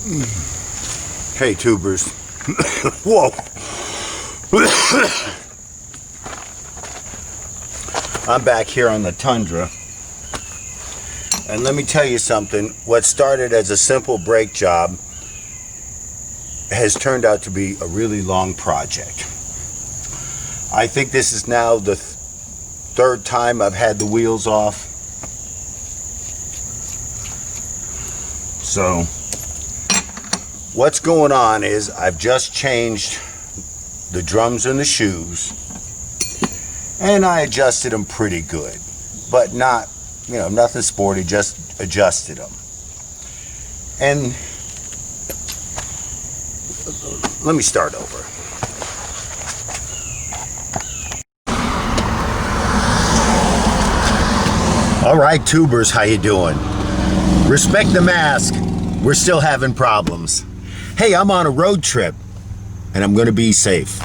Hey tubers. Whoa. I'm back here on the tundra, and let me tell you something. What started as a simple brake job has turned out to be a really long project. I think this is now the third time I've had the wheels off. So what's going on is I've just changed the drums and the shoes, and I adjusted them pretty good, but not, nothing sporty, just adjusted them. And let me start over. All right, tubers, how you doing? Respect the mask. We're still having problems. Hey, I'm on a road trip, and I'm going to be safe.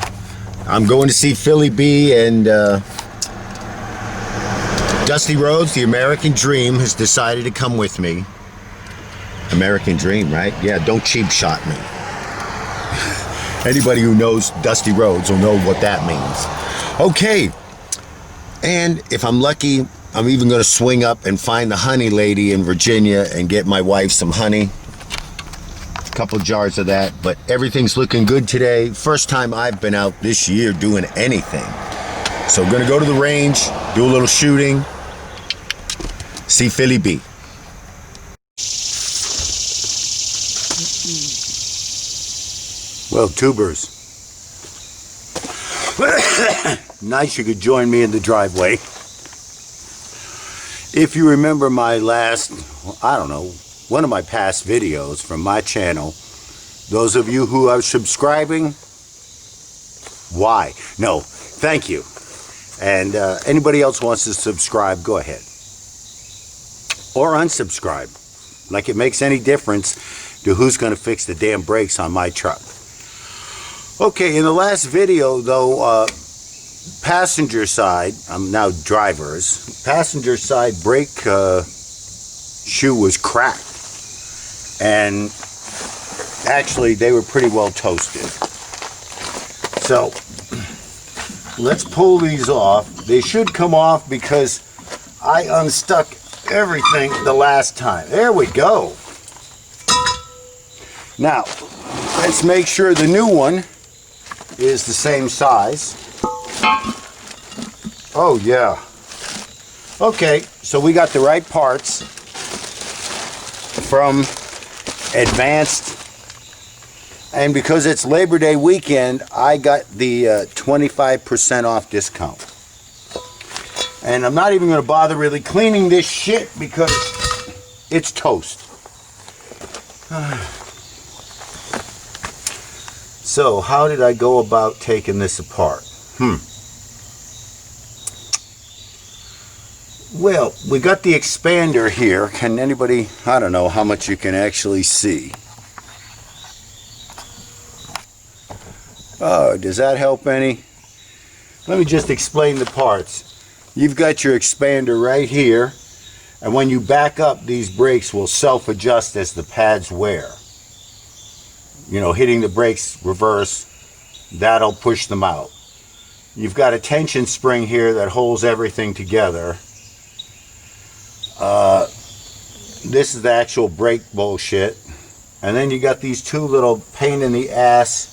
I'm going to see Philly B, and Dusty Rhodes, the American Dream, has decided to come with me. American Dream, right? Yeah, don't cheap shot me. Anybody who knows Dusty Rhodes will know what that means. Okay, and if I'm lucky, I'm even going to swing up and find the honey lady in Virginia and get my wife some honey. A couple jars of that, but everything's looking good today. First time I've been out this year doing anything. So I'm going to go to the range, do a little shooting, see Philly B. Well, tubers, nice you could join me in the driveway. If you remember my last, one of my past videos from my channel, those of you who are subscribing, why? No, thank you. And anybody else wants to subscribe, go ahead. Or unsubscribe, like it makes any difference to who's going to fix the damn brakes on my truck. Okay, in the last video though, passenger side, I'm now driver's, passenger side brake shoe was cracked, and actually they were pretty well toasted. So let's pull these off. They should come off because I unstuck everything the last time. There we go. Now let's make sure the new one is the same size. Oh yeah. Okay, so we got the right parts from Advanced, and because it's Labor Day weekend, I got the 25% off discount. And I'm not even going to bother really cleaning this shit because it's toast. So how did I go about taking this apart? Well, we got the expander here. Can anybody, I don't know how much you can actually see. Oh, does that help any? Let me just explain the parts. You've got your expander right here, and when you back up, these brakes will self-adjust as the pads wear. Hitting the brakes reverse, that'll push them out. You've got a tension spring here that holds everything together. This is the actual brake bullshit. And then you got these two little pain in the ass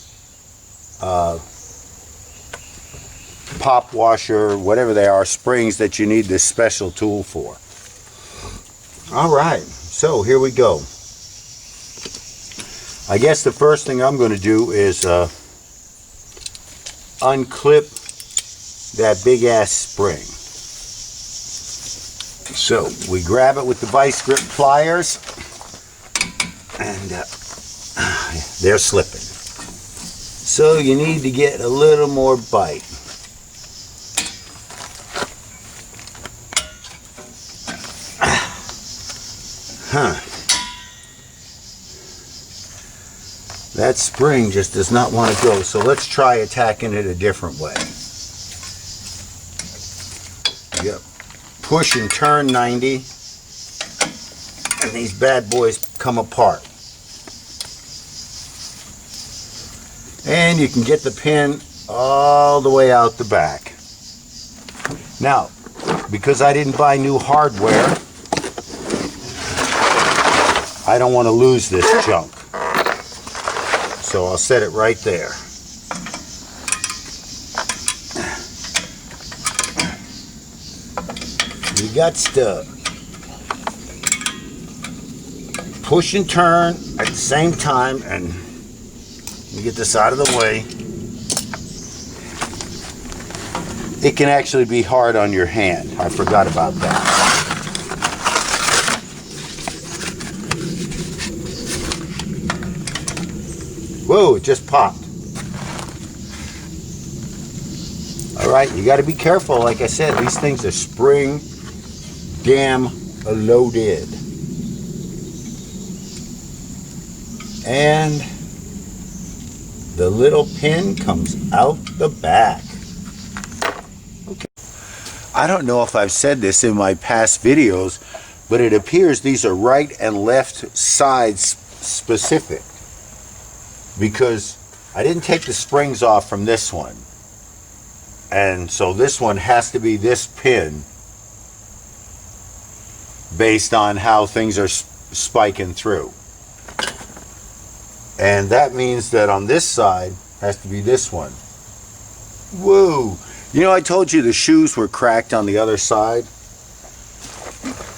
pop washer, whatever they are, springs that you need this special tool for. Alright, so here we go. I guess the first thing I'm going to do is unclip that big ass spring. So we grab it with the vice grip pliers, and they're slipping. So you need to get a little more bite. That spring just does not want to go, so let's try attacking it a different way. Yep. Push and turn 90, and these bad boys come apart. And you can get the pin all the way out the back. Now, because I didn't buy new hardware, I don't want to lose this junk. So I'll set it right there. You got to push and turn at the same time, and you get this out of the way. It can actually be hard on your hand. I forgot about that. Whoa, it just popped. All right, you got to be careful. Like I said, these things are spring damn loaded. And the little pin comes out the back. Okay. I don't know if I've said this in my past videos, but it appears these are right and left sides specific, because I didn't take the springs off from this one. And so this one has to be this pin based on how things are spiking through. And that means that on this side has to be this one. Whoa! You know, I told you the shoes were cracked on the other side.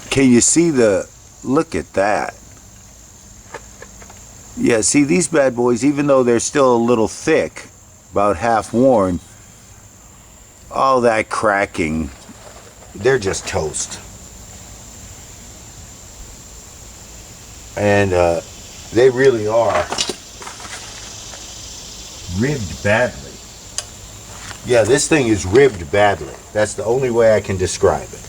Can you see the... Look at that. Yeah, see, these bad boys, even though they're still a little thick, about half worn, all that cracking, they're just toast. And they really are ribbed badly. Yeah, this thing is ribbed badly. That's the only way I can describe it.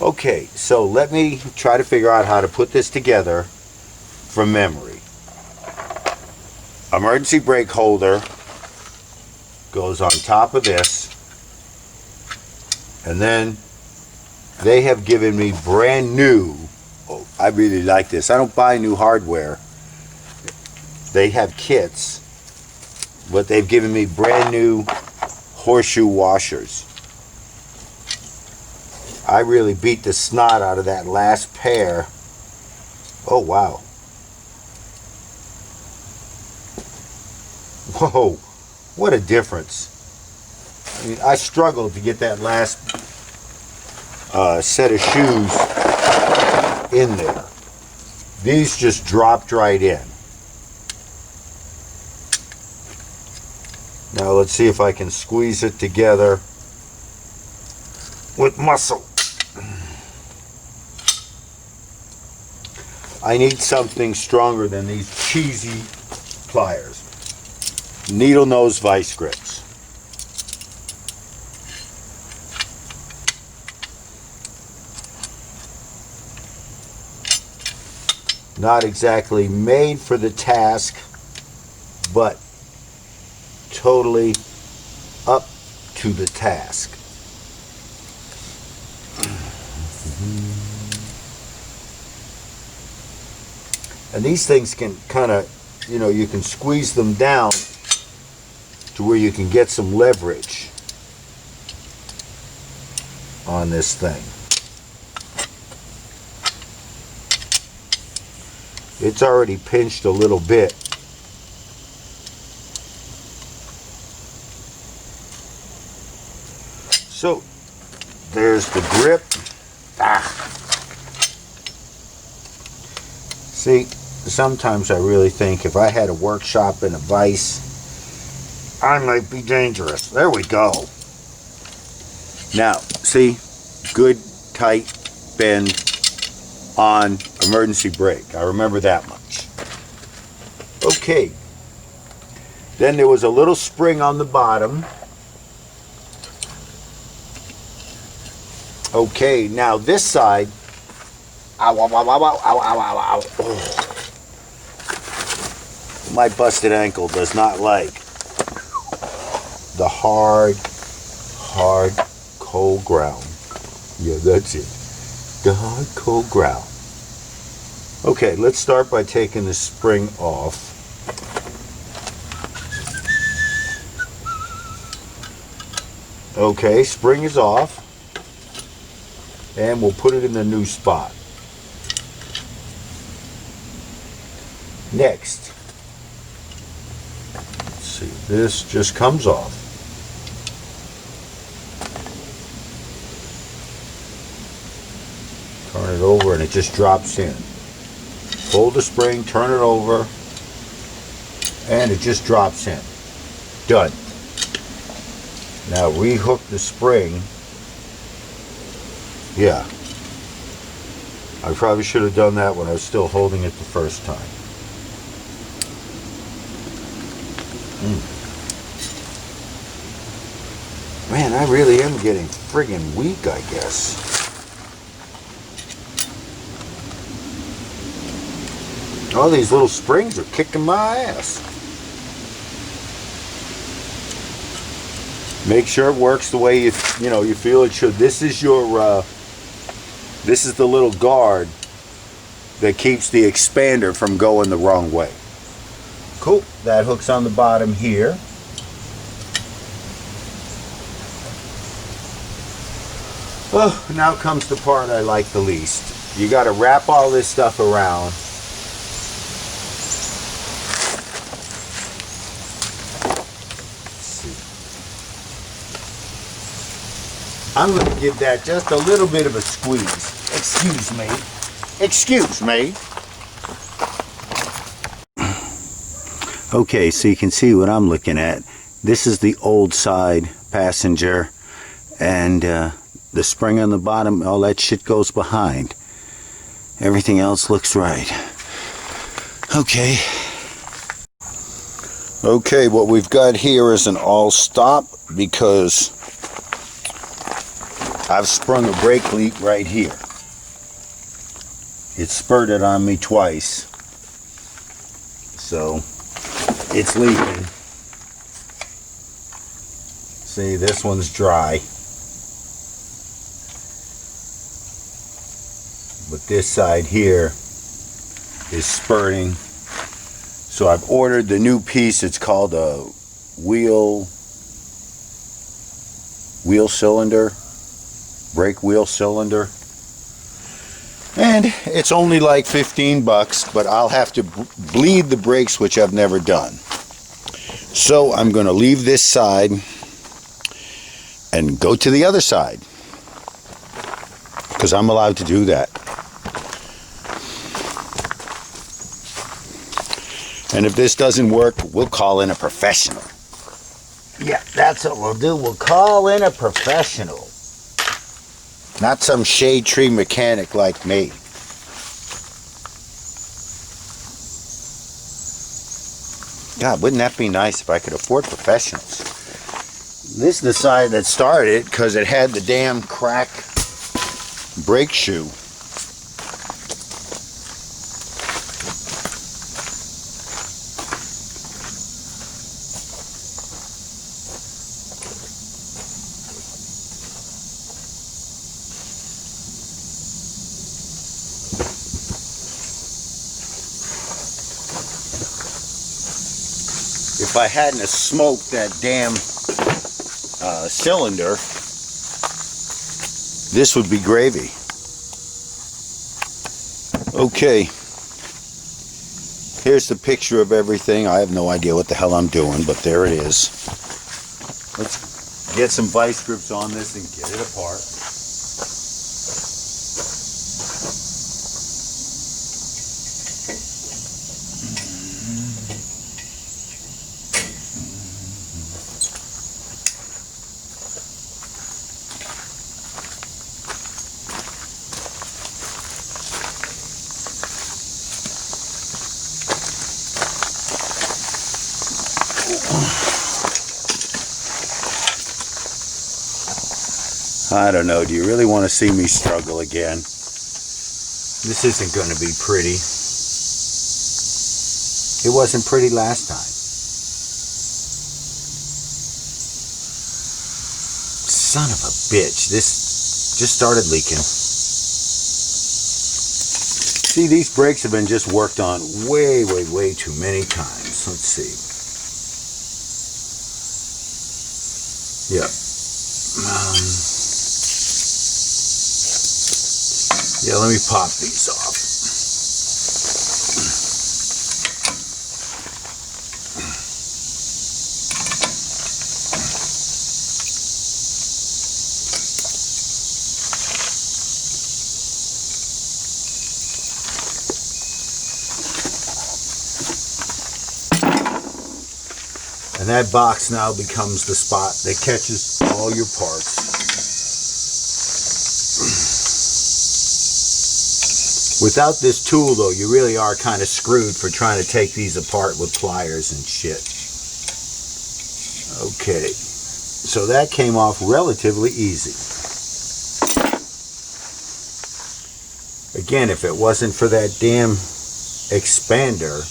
Okay, so let me try to figure out how to put this together from memory. Emergency brake holder goes on top of this, and then they have given me brand new... Oh, I really like this. I don't buy new hardware. They have kits, but they've given me brand new horseshoe washers. I really beat the snot out of that last pair. Oh, wow. Whoa, what a difference. I mean, I struggled to get that last set of shoes in there. These just dropped right in. Now let's see if I can squeeze it together with muscle. I need something stronger than these cheesy pliers. Needle nose vice grips. Not exactly made for the task, but totally up to the task. And these things can kind of, you know, you can squeeze them down to where you can get some leverage on this thing. It's already pinched a little bit. So there's the grip. See, sometimes I really think if I had a workshop in a vise, I might be dangerous. There we go. Now, see, good tight bend on emergency brake. I remember that much. Okay. Then there was a little spring on the bottom. Okay, now this side. Ow, ow, ow, ow, ow, ow, ow, ow. Oh. My busted ankle does not like the hard, cold ground. Yeah, that's it. The hard, cold ground. Okay, let's start by taking the spring off. Okay, spring is off. And we'll put it in the new spot. Next, let's see, this just comes off. Turn it over and it just drops in. Hold the spring, turn it over, and it just drops in. Done. Now rehook the spring. Yeah. I probably should have done that when I was still holding it the first time. Man, I really am getting friggin' weak, I guess. All these little springs are kicking my ass. Make sure it works the way you feel it should. This is your this is the little guard that keeps the expander from going the wrong way. Cool. That hooks on the bottom here. Oh, now comes the part I like the least. You got to wrap all this stuff around. I'm going to give that just a little bit of a squeeze. Excuse me. Excuse me. Okay, so you can see what I'm looking at. This is the old side passenger, and the spring on the bottom, all that shit goes behind. Everything else looks right. Okay. Okay, what we've got here is an all stop because I've sprung a brake leak right here. It spurted on me twice. So it's leaking. See, this one's dry. But this side here is spurting. So I've ordered the new piece. It's called a wheel cylinder. Brake wheel cylinder, and it's only like 15 bucks, but I'll have to bleed the brakes, which I've never done. So I'm going to leave this side and go to the other side because I'm allowed to do that. And if this doesn't work, we'll call in a professional. Yeah, that's what we'll do. We'll call in a professional. Not some shade tree mechanic like me. God, wouldn't that be nice if I could afford professionals? This is the side that started it because it had the damn crack brake shoe. If I hadn't have smoked that damn cylinder, this would be gravy. Okay, here's the picture of everything. I have no idea what the hell I'm doing, but there it is. Let's get some vice grips on this and get it apart. I don't know, do you really want to see me struggle again? This isn't going to be pretty. It wasn't pretty last time. Son of a bitch, this just started leaking. See, these brakes have been just worked on way too many times. Let's see. Yeah. Yeah, let me pop these off. And that box now becomes the spot that catches all your parts. Without this tool, though, you really are kind of screwed for trying to take these apart with pliers and shit. Okay, so that came off relatively easy. Again, if it wasn't for that damn expander,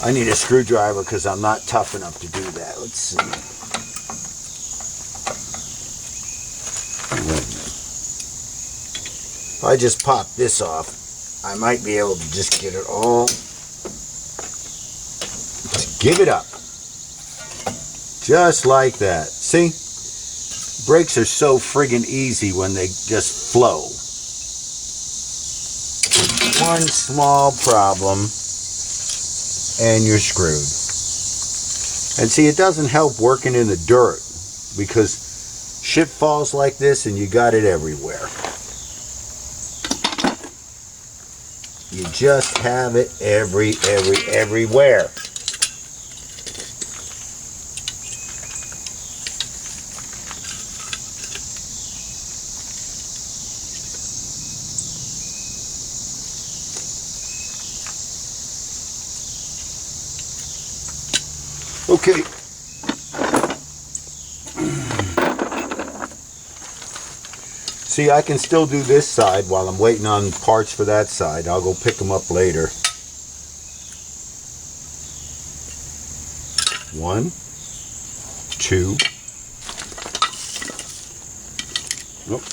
I need a screwdriver because I'm not tough enough to do that. Let's see. If I just pop this off, I might be able to just get it all. Just give it up. Just like that. See? Brakes are so friggin' easy when they just flow. One small problem and you're screwed. And see, it doesn't help working in the dirt because shit falls like this and you got it everywhere. You just have it everywhere. Okay. See, I can still do this side while I'm waiting on parts for that side. I'll go pick them up later. 1, 2. Nope.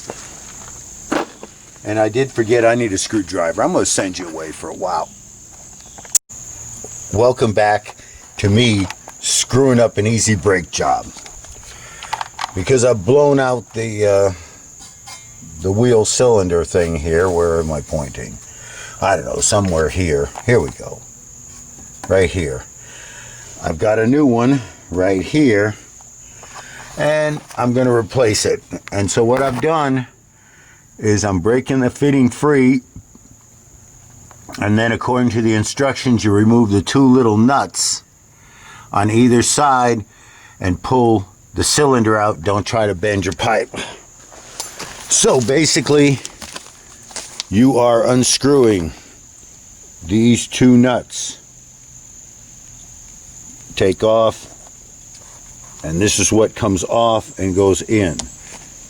And I did forget I need a screwdriver. I'm going to send you away for a while. Welcome back to me screwing up an easy brake job. Because I've blown out the wheel cylinder thing here. Where am I pointing? I don't know, somewhere here. Here we go. Right here. I've got a new one right here. And I'm going to replace it. And so what I've done is I'm breaking the fitting free. And then according to the instructions, you remove the 2 little nuts on either side and pull the cylinder out. Don't try to bend your pipe. So basically, you are unscrewing these 2 nuts. Take off, and this is what comes off and goes in.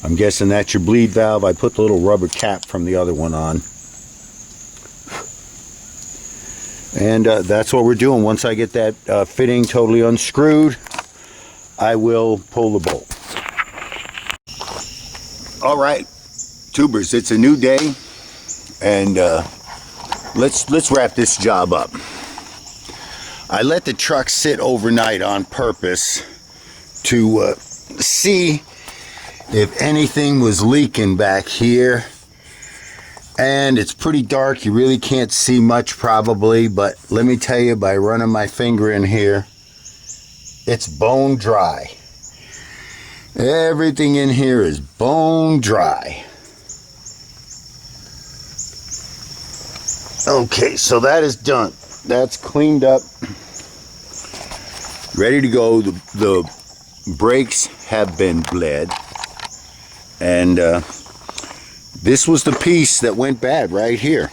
I'm guessing that's your bleed valve. I put the little rubber cap from the other one on. And that's what we're doing. Once I get that fitting totally unscrewed, I will pull the bolt. All right, tubers, it's a new day, and let's wrap this job up. I let the truck sit overnight on purpose to see if anything was leaking back here. And it's pretty dark, you really can't see much probably, but let me tell you, by running my finger in here, it's bone dry. Everything in here is bone dry. Okay, so that is done. That's cleaned up, ready to go. The brakes have been bled, and this was the piece that went bad right here.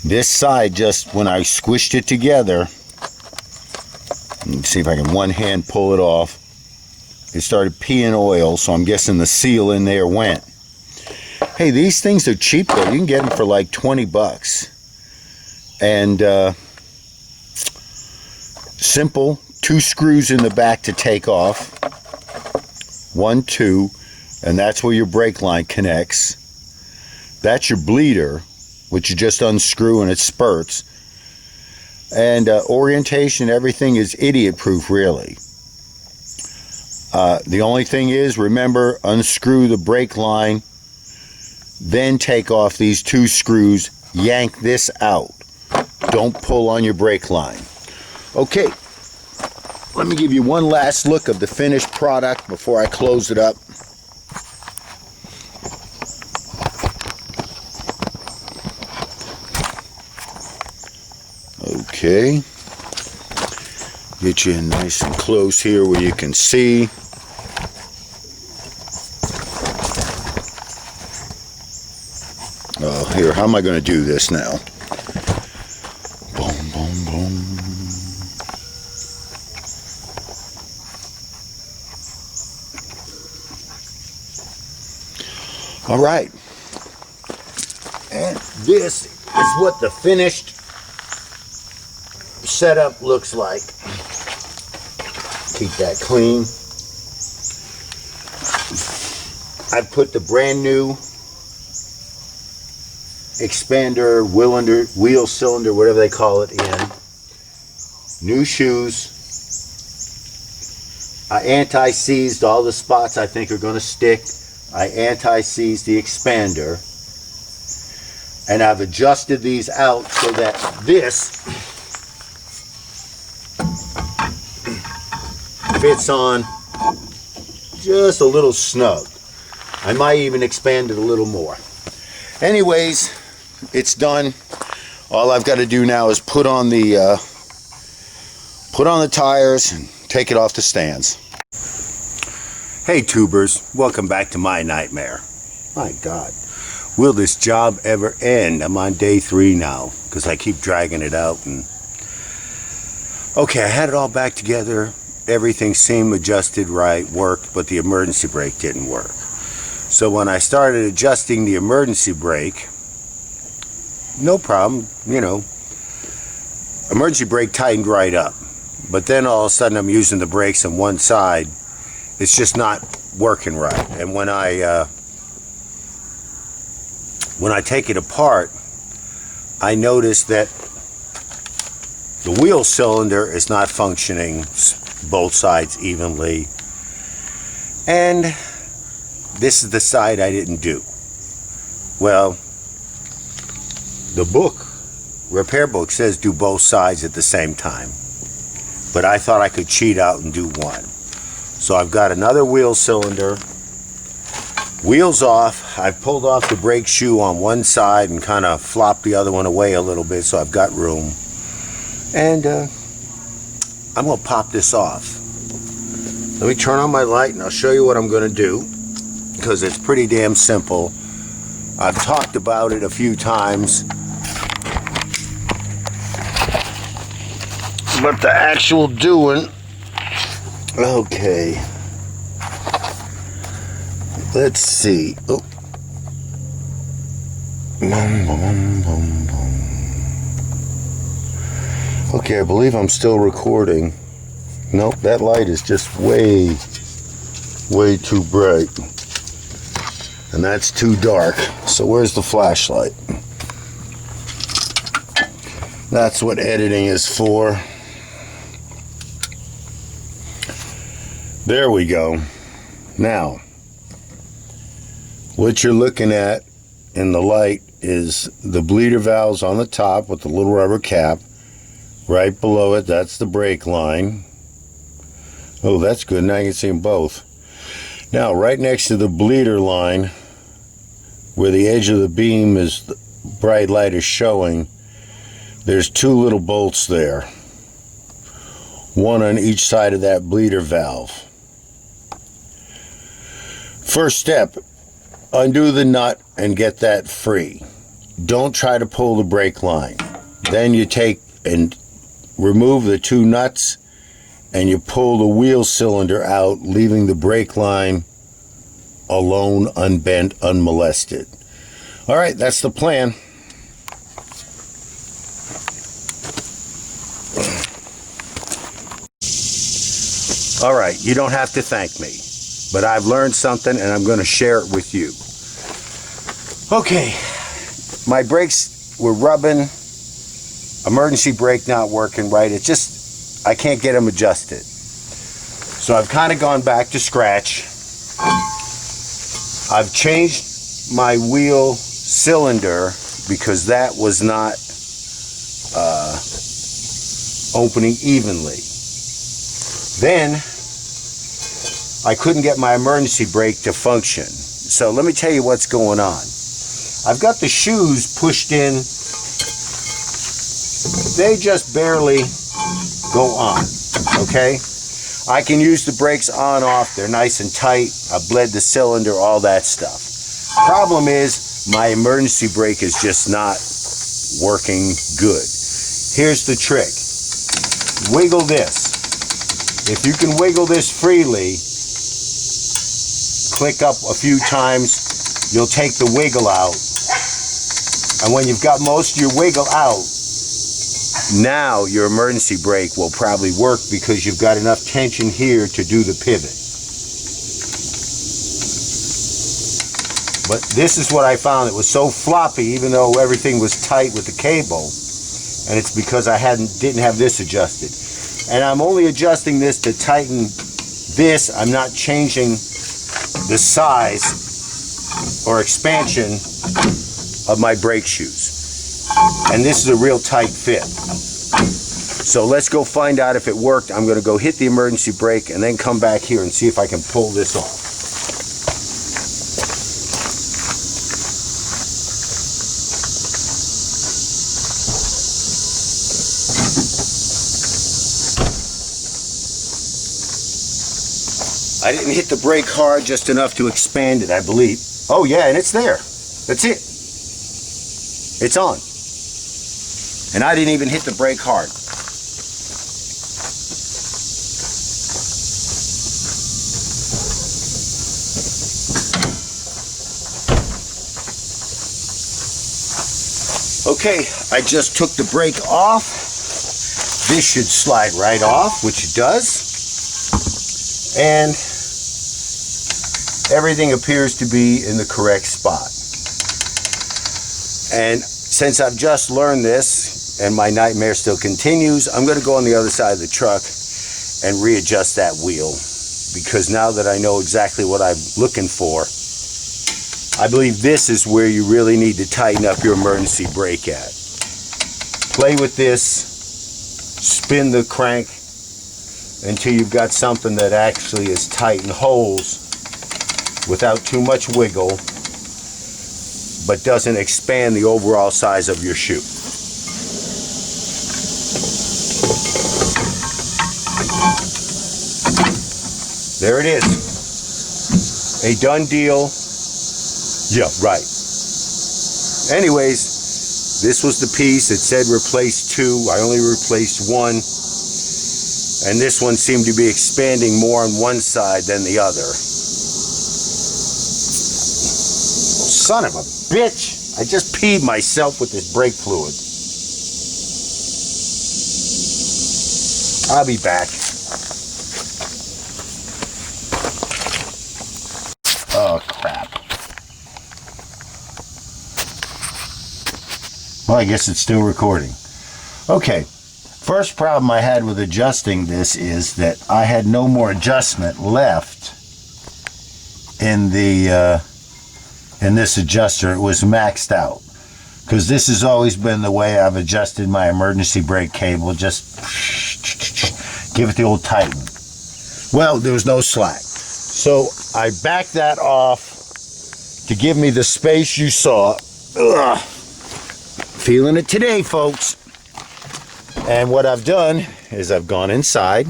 This side, just when I squished it together, let's see if I can one hand pull it off, it started peeing oil, so I'm guessing the seal in there went. Hey, these things are cheap though. You can get them for like 20 bucks. And simple, 2 screws in the back to take off. 1, 2, and that's where your brake line connects. That's your bleeder. which you just unscrew and it spurts. And orientation, everything is idiot proof, really. The only thing is, remember, unscrew the brake line, then take off these 2 screws, yank this out. Don't pull on your brake line. Okay, let me give you one last look of the finished product before I close it up. Okay, get you in nice and close here where you can see. Oh, here, how am I going to do this now? Boom, boom, boom. All right, and this is what the finished setup looks like. Keep that clean. I put the brand new expander, wheel cylinder, whatever they call it, in. New shoes. I anti-seized all the spots I think are going to stick. I anti-seized the expander. And I've adjusted these out so that this fits on just a little snug. I might even expand it a little more. Anyways, it's done. All I've got to do now is put on the tires and take it off the stands. Hey tubers, welcome back to my nightmare. My God, will this job ever end? I'm on day 3 now because I keep dragging it out. And okay, I had it all back together. Everything seemed adjusted right, worked, but the emergency brake didn't work. So when I started adjusting the emergency brake, no problem, you know, emergency brake tightened right up. But then all of a sudden I'm using the brakes on one side, it's just not working right. And when I take it apart, I notice that the wheel cylinder is not functioning both sides evenly, and this is the side I didn't do. Well, the book, repair book, says do both sides at the same time, but I thought I could cheat out and do one. So I've got another wheel cylinder, wheels off. I've pulled off the brake shoe on one side and kind of flopped the other one away a little bit so I've got room. And I'm going to pop this off. Let me turn on my light and I'll show you what I'm going to do, because it's pretty damn simple. I've talked about it a few times, but the actual doing, okay, let's see. Oh. Okay, I believe I'm still recording. Nope, that light is just way too bright. And that's too dark. So where's the flashlight? That's what editing is for. There we go. Now, what you're looking at in the light is the bleeder valves on the top with the little rubber cap. Right below it, that's the brake line. Oh, that's good. Now you can see them both. Now, right next to the bleeder line, where the edge of the beam is, the bright light is showing, there's 2 little bolts there. One on each side of that bleeder valve. First step, undo the nut and get that free. Don't try to pull the brake line. Then you take and remove the 2 nuts and you pull the wheel cylinder out, leaving the brake line alone, unbent, unmolested. All right, that's the plan. All right, you don't have to thank me, but I've learned something and I'm going to share it with you. Okay, my brakes we're rubbing, emergency brake not working right. It's just, I can't get them adjusted. So I've kind of gone back to scratch. I've changed my wheel cylinder because that was not opening evenly. Then I couldn't get my emergency brake to function. So let me tell you what's going on. I've got the shoes pushed in. They just barely go on, okay? I can use the brakes on off. They're nice and tight. I bled the cylinder, all that stuff. Problem is, my emergency brake is just not working good. Here's the trick. Wiggle this. If you can wiggle this freely, click up a few times, you'll take the wiggle out. And when you've got most of your wiggle out, now your emergency brake will probably work because you've got enough tension here to do the pivot. But this is what I found. It was so floppy, even though everything was tight with the cable, and it's because I didn't have this adjusted. And I'm only adjusting this to tighten this. I'm not changing the size or expansion of my brake shoes. And this is a real tight fit. So let's go find out if it worked. I'm going to go hit the emergency brake and then come back here and see if I can pull this off. I didn't hit the brake hard, just enough to expand it, I believe. Oh yeah, and it's there. That's it. It's on. And I didn't even hit the brake hard. Okay, I just took the brake off. This should slide right off, which it does. And everything appears to be in the correct spot. And since I've just learned this and my nightmare still continues, I'm going to go on the other side of the truck and readjust that wheel, because now that I know exactly what I'm looking for, I believe this is where you really need to tighten up your emergency brake at. Play with this, spin the crank until you've got something that actually is tight and holds without too much wiggle, but doesn't expand the overall size of your shoe. There it is. A done deal. Yeah, right. Anyways, this was the piece. It said replace 2. I only replaced 1. And this one seemed to be expanding more on one side than the other. Son of a bitch! I just peed myself with this brake fluid. I'll be back. Oh, crap. Well, I guess it's still recording. Okay. First problem I had with adjusting this is that I had no more adjustment left in the in this adjuster. It was maxed out, because this has always been the way I've adjusted my emergency brake cable. Just give it the old tighten. Well, there was no slack, so I backed that off to give me the space you saw. Ugh. Feeling it today, folks. And what I've done is I've gone inside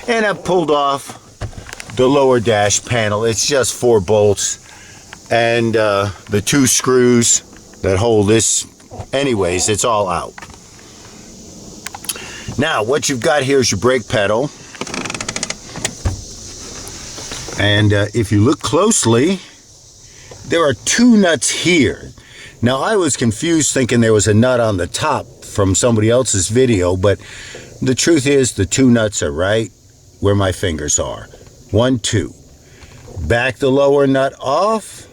and I've pulled off the lower dash panel. It's just 4 bolts and the 2 screws that hold this. Anyways, it's all out. Now what you've got here is your brake pedal, and if you look closely, there are 2 nuts here. Now I was confused thinking there was a nut on the top from somebody else's video, but the truth is the 2 nuts are right where my fingers are. 1, 2. Back the lower nut off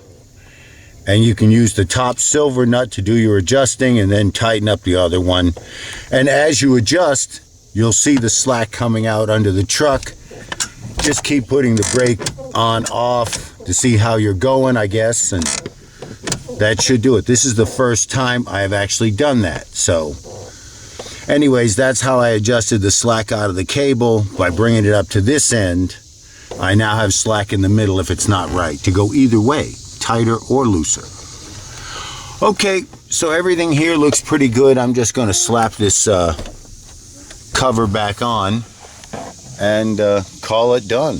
and you can use the top silver nut to do your adjusting and then tighten up the other one. And as you adjust, you'll see the slack coming out under the truck. Just keep putting the brake on, off to see how you're going, I guess, and that should do it. This is the first time I have actually done that. So anyways, that's how I adjusted the slack out of the cable, by bringing it up to this end. I now have slack in the middle if it's not right, to go either way, tighter or looser. Okay, so everything here looks pretty good. I'm just going to slap this cover back on and call it done.